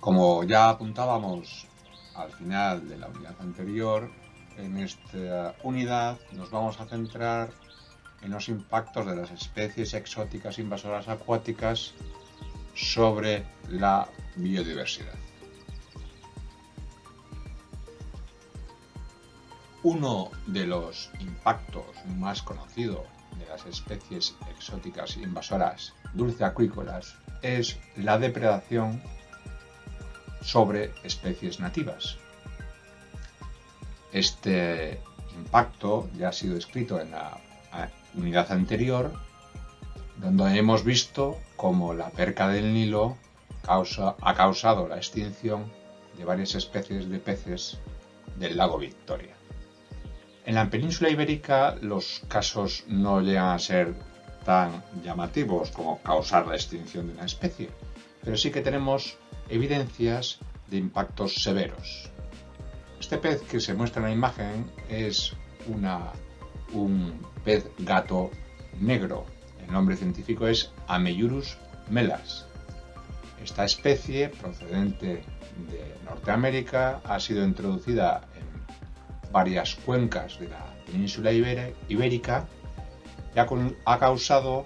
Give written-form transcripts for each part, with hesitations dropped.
Como ya apuntábamos al final de la unidad anterior, en esta unidad nos vamos a centrar en los impactos de las especies exóticas invasoras acuáticas sobre la biodiversidad. Uno de los impactos más conocidos de las especies exóticas invasoras dulceacuícolas es la depredación sobre especies nativas. Este impacto ya ha sido descrito en la unidad anterior, donde hemos visto cómo la perca del Nilo ha causado la extinción de varias especies de peces del lago Victoria. En la península ibérica los casos no llegan a ser tan llamativos como causar la extinción de una especie, pero sí que tenemos evidencias de impactos severos. Este pez que se muestra en la imagen es un pez gato negro. El nombre científico es Ameiurus melas. Esta especie, procedente de Norteamérica, ha sido introducida en varias cuencas de la península ibérica y ha causado,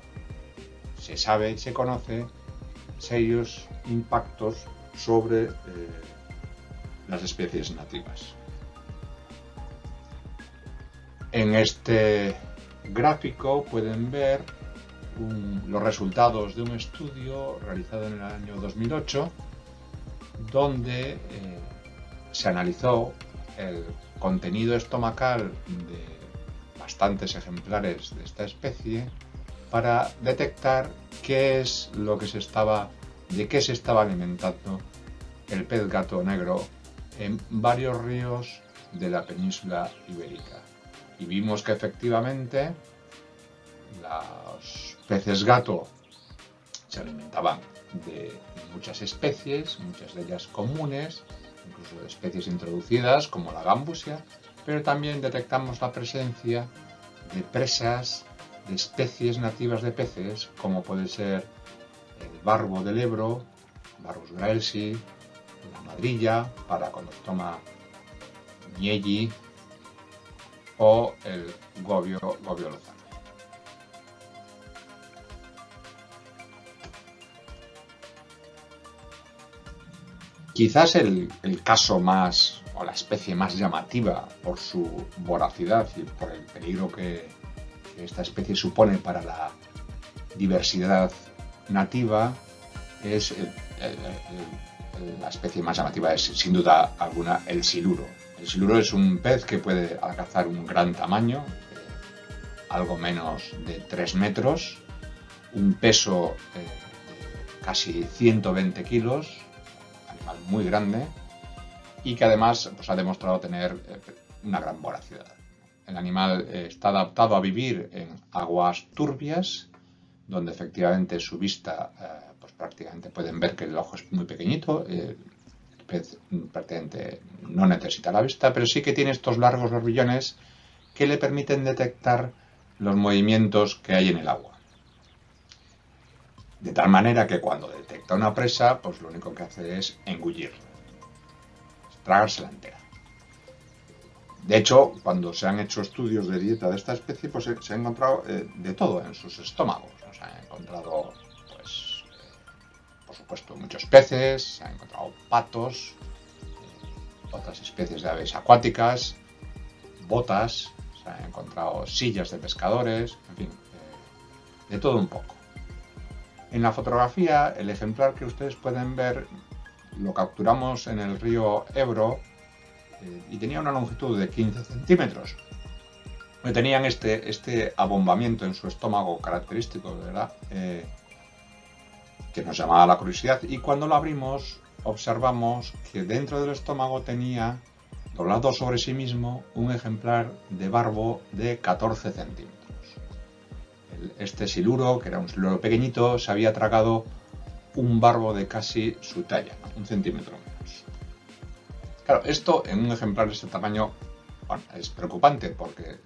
se sabe y se conoce, serios impactos sobre las especies nativas. En este gráfico pueden ver los resultados de un estudio realizado en el año 2008, donde se analizó el contenido estomacal de bastantes ejemplares de esta especie para detectar de qué se estaba alimentando el pez gato negro en varios ríos de la península ibérica. Y vimos que efectivamente los peces gato se alimentaban de muchas especies, muchas de ellas comunes, incluso de especies introducidas como la gambusia, pero también detectamos la presencia de presas de especies nativas de peces, como puede ser el barbo del Ebro, Barbus graelsi, la madrilla, para cuando toma Miegi, o el gobio lozano. Quizás el caso más, o la especie más llamativa por su voracidad y por el peligro que esta especie supone para la diversidad nativa, es la especie más llamativa es sin duda alguna el siluro. El siluro es un pez que puede alcanzar un gran tamaño, algo menos de 3 metros, un peso de casi 120 kilos, animal muy grande, y que además ha demostrado tener una gran voracidad. El animal está adaptado a vivir en aguas turbias, donde efectivamente su vista, prácticamente pueden ver que el ojo es muy pequeñito. El pez prácticamente no necesita la vista, pero sí que tiene estos largos orbillones que le permiten detectar los movimientos que hay en el agua. De tal manera que cuando detecta una presa, pues lo único que hace es engullirla, tragársela entera. De hecho, cuando se han hecho estudios de dieta de esta especie, pues se ha encontrado de todo en sus estómagos. Se han encontrado, por supuesto, muchos peces, se han encontrado patos, otras especies de aves acuáticas, botas, se han encontrado sillas de pescadores, en fin, de todo un poco. En la fotografía, el ejemplar que ustedes pueden ver lo capturamos en el río Ebro y tenía una longitud de 15 centímetros. Tenían este abombamiento en su estómago característico, ¿verdad? Que nos llamaba la curiosidad, y cuando lo abrimos observamos que dentro del estómago tenía doblado sobre sí mismo un ejemplar de barbo de 14 centímetros. Este siluro, que era un siluro pequeñito, se había tragado un barbo de casi su talla, ¿no? 1 centímetro menos. Claro, esto en un ejemplar de este tamaño, bueno, es preocupante porque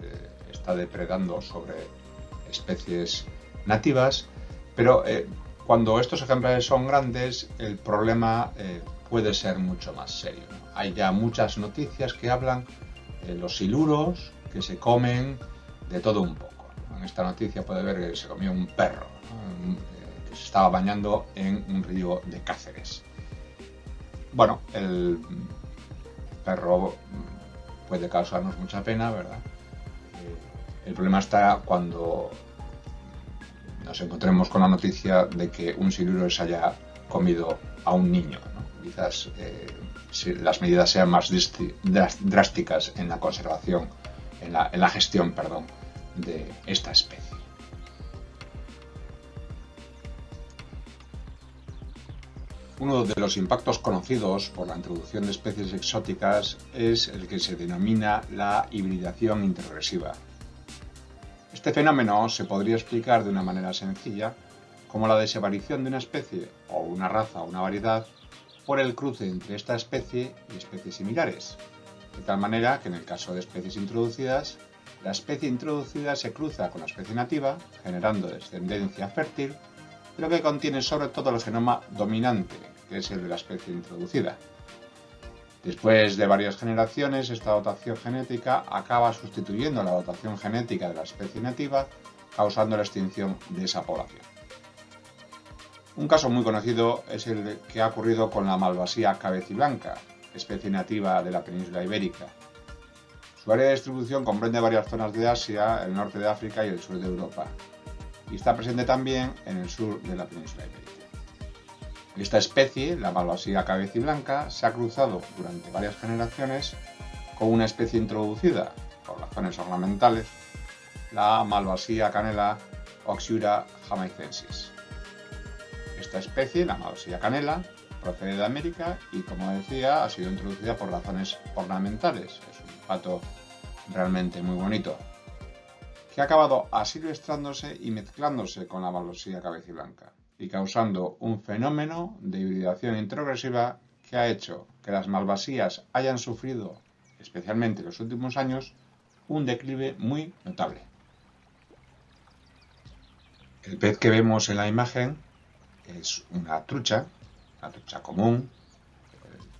está depredando sobre especies nativas, pero cuando estos ejemplares son grandes, el problema puede ser mucho más serio, ¿no? Hay ya muchas noticias que hablan de los siluros que se comen de todo un poco, ¿no? En esta noticia puede ver que se comió un perro, ¿no? Que se estaba bañando en un río de Cáceres. Bueno, el perro puede causarnos mucha pena, ¿verdad? El problema está cuando nos encontremos con la noticia de que un siluro se haya comido a un niño, ¿no? Quizás si las medidas sean más drásticas en la conservación, en la gestión, perdón, de esta especie. Uno de los impactos conocidos por la introducción de especies exóticas es el que se denomina la hibridación interregresiva. Este fenómeno se podría explicar de una manera sencilla como la desaparición de una especie o una raza o una variedad por el cruce entre esta especie y especies similares, de tal manera que en el caso de especies introducidas, la especie introducida se cruza con la especie nativa, generando descendencia fértil, pero que contiene sobre todo el genoma dominante, que es el de la especie introducida. Después de varias generaciones, esta dotación genética acaba sustituyendo la dotación genética de la especie nativa, causando la extinción de esa población. Un caso muy conocido es el que ha ocurrido con la malvasía cabeciblanca, especie nativa de la península ibérica. Su área de distribución comprende varias zonas de Asia, el norte de África y el sur de Europa, y está presente también en el sur de la península ibérica. Esta especie, la malvasía cabeciblanca, se ha cruzado durante varias generaciones con una especie introducida por razones ornamentales, la malvasía canela Oxyura jamaicensis. Esta especie, la malvasía canela, procede de América y, como decía, ha sido introducida por razones ornamentales. Es un pato realmente muy bonito, que ha acabado asilvestrándose y mezclándose con la malvasía cabeciblanca y causando un fenómeno de hibridación introgresiva que ha hecho que las malvasías hayan sufrido, especialmente en los últimos años, un declive muy notable. El pez que vemos en la imagen es una trucha común,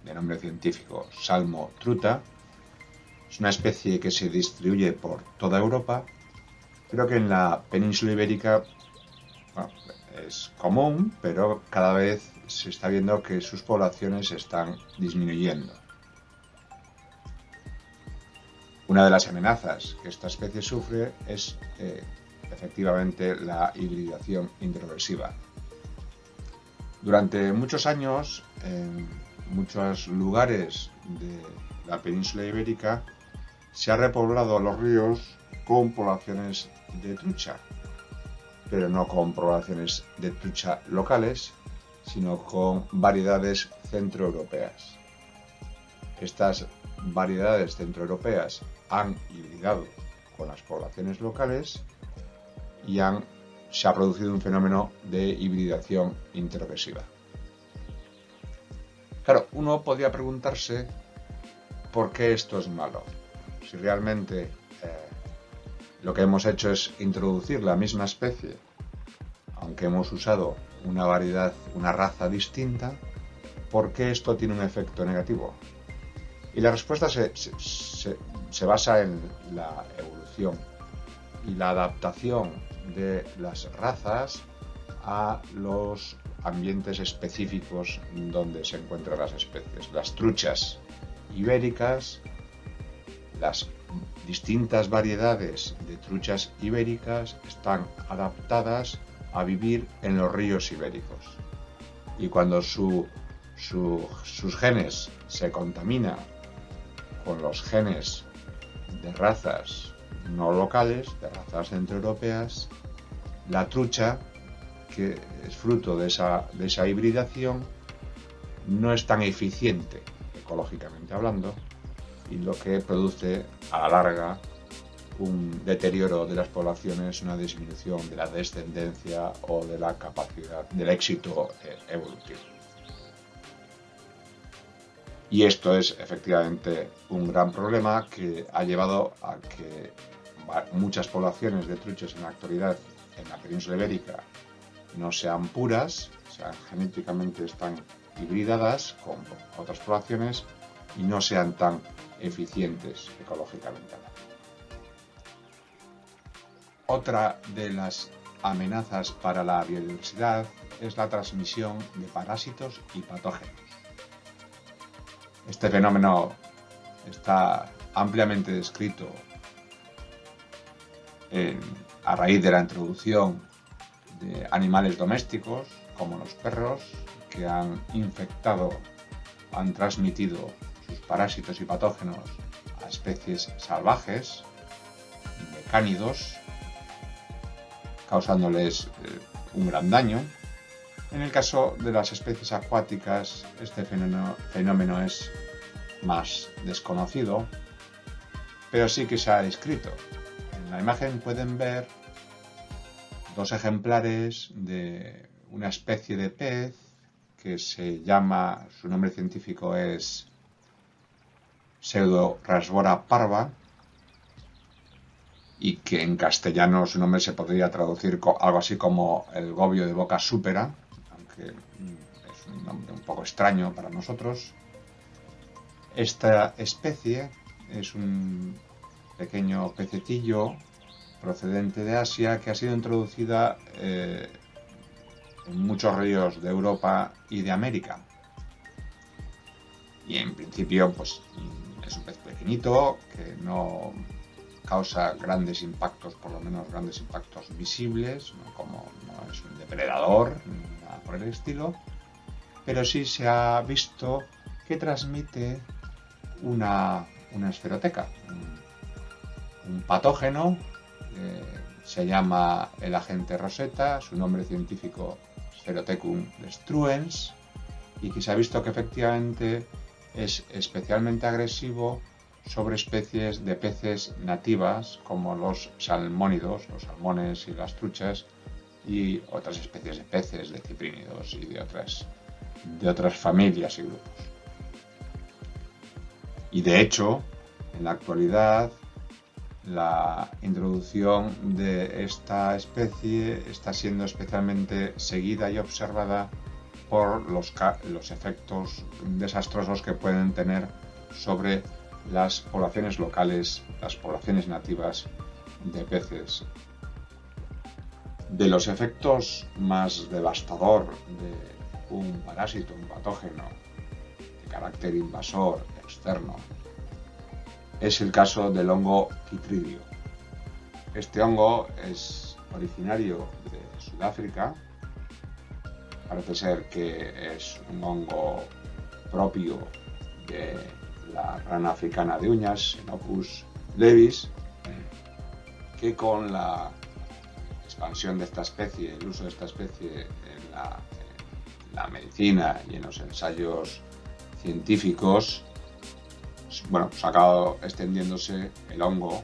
de nombre científico Salmo truta. Es una especie que se distribuye por toda Europa, pero que en la península ibérica, bueno, es común, pero cada vez se está viendo que sus poblaciones están disminuyendo. Una de las amenazas que esta especie sufre es efectivamente la hibridación introgresiva. Durante muchos años, en muchos lugares de la península ibérica, se han repoblado los ríos con poblaciones de trucha, pero no con poblaciones de trucha locales, sino con variedades centroeuropeas. Estas variedades centroeuropeas han hibridado con las poblaciones locales y se ha producido un fenómeno de hibridación intergresiva. Claro, uno podría preguntarse por qué esto es malo. Si realmente lo que hemos hecho es introducir la misma especie, aunque hemos usado una variedad, una raza distinta, ¿por qué esto tiene un efecto negativo? Y la respuesta se basa en la evolución y la adaptación de las razas a los ambientes específicos donde se encuentran las especies. Las truchas ibéricas, las distintas variedades de truchas ibéricas están adaptadas a vivir en los ríos ibéricos. Y cuando sus genes se contaminan con los genes de razas no locales, de razas centroeuropeas, la trucha, que es fruto de esa hibridación, no es tan eficiente ecológicamente hablando, y lo que produce a la larga un deterioro de las poblaciones, una disminución de la descendencia o de la capacidad del éxito evolutivo. Y esto es efectivamente un gran problema que ha llevado a que muchas poblaciones de truchas en la actualidad en la península ibérica no sean puras, o sea, genéticamente están hibridadas con otras poblaciones y no sean tan eficientes ecológicamente. Otra de las amenazas para la biodiversidad es la transmisión de parásitos y patógenos. Este fenómeno está ampliamente descrito a raíz de la introducción de animales domésticos como los perros, que han transmitido sus parásitos y patógenos a especies salvajes y de cánidos, causándoles un gran daño. En el caso de las especies acuáticas, este fenómeno es más desconocido, pero sí que se ha descrito. En la imagen pueden ver dos ejemplares de una especie de pez que su nombre científico es Pseudorasbora parva, y que en castellano su nombre se podría traducir algo así como el gobio de boca súpera, aunque es un nombre un poco extraño para nosotros. Esta especie es un pequeño pececillo procedente de Asia que ha sido introducida en muchos ríos de Europa y de América. Y en principio pues es un pez pequeñito que no causa grandes impactos, por lo menos grandes impactos visibles, no es un depredador ni nada por el estilo, pero sí se ha visto que transmite una esferoteca, un patógeno, se llama el agente Rosetta, su nombre científico Sphaerotecum destruens, y que se ha visto que efectivamente es especialmente agresivo sobre especies de peces nativas como los salmónidos, los salmones y las truchas, y otras especies de peces, de ciprínidos y de otras familias y grupos. Y de hecho, en la actualidad, la introducción de esta especie está siendo especialmente seguida y observada por los efectos desastrosos que pueden tener sobre las poblaciones locales, las poblaciones nativas de peces. De los efectos más devastador de un parásito, un patógeno de carácter invasor externo, es el caso del hongo Chytridium. Este hongo es originario de Sudáfrica. Parece ser que es un hongo propio de la rana africana de uñas, Xenopus levis, que con la expansión de esta especie, el uso de esta especie en la medicina y en los ensayos científicos, se ha acabado extendiéndose el hongo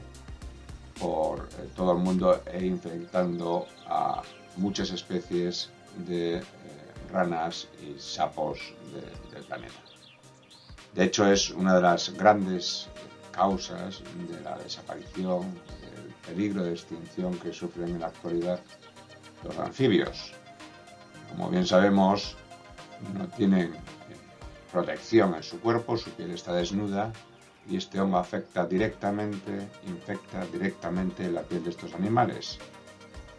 por todo el mundo e infectando a muchas especies de ranas y sapos del planeta. De hecho, es una de las grandes causas de la desaparición, del peligro de extinción que sufren en la actualidad los anfibios. Como bien sabemos, no tienen protección en su cuerpo, su piel está desnuda y este hongo infecta directamente la piel de estos animales,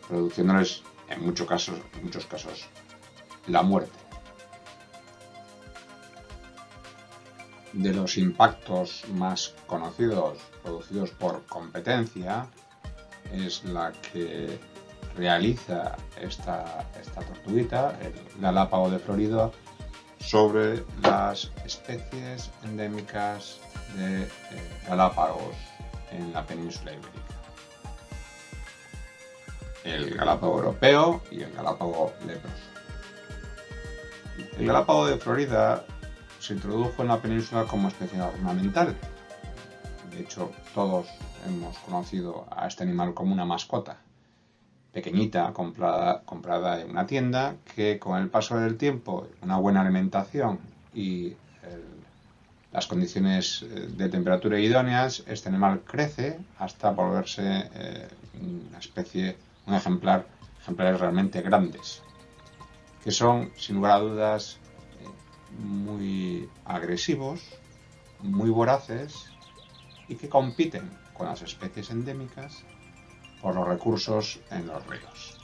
produciéndoles en muchos casos la muerte. De los impactos más conocidos producidos por competencia es la que realiza esta tortuguita, el galápago de Florida, sobre las especies endémicas de Galápagos en la península ibérica. El galápago europeo y el galápago leproso. El galápago de Florida se introdujo en la península como especie ornamental. De hecho, todos hemos conocido a este animal como una mascota pequeñita, comprada en una tienda, que con el paso del tiempo, una buena alimentación y las condiciones de temperatura idóneas, este animal crece hasta volverse ejemplares realmente grandes, que son, sin lugar a dudas, muy agresivos, muy voraces y que compiten con las especies endémicas por los recursos en los ríos.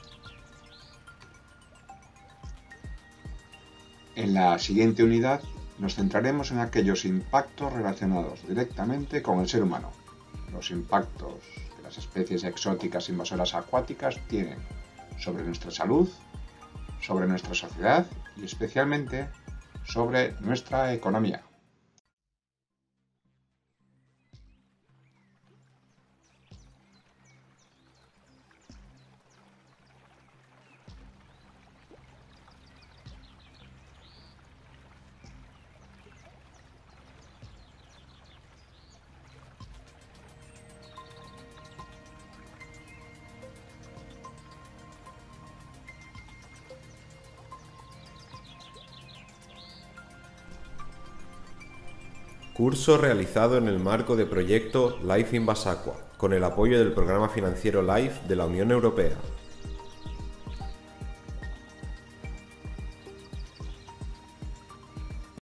En la siguiente unidad nos centraremos en aquellos impactos relacionados directamente con el ser humano. Los impactos que las especies exóticas invasoras acuáticas tienen sobre nuestra salud, sobre nuestra sociedad y especialmente sobre nuestra economía. Curso realizado en el marco de proyecto Life in Basacua, con el apoyo del programa financiero LIFE de la Unión Europea.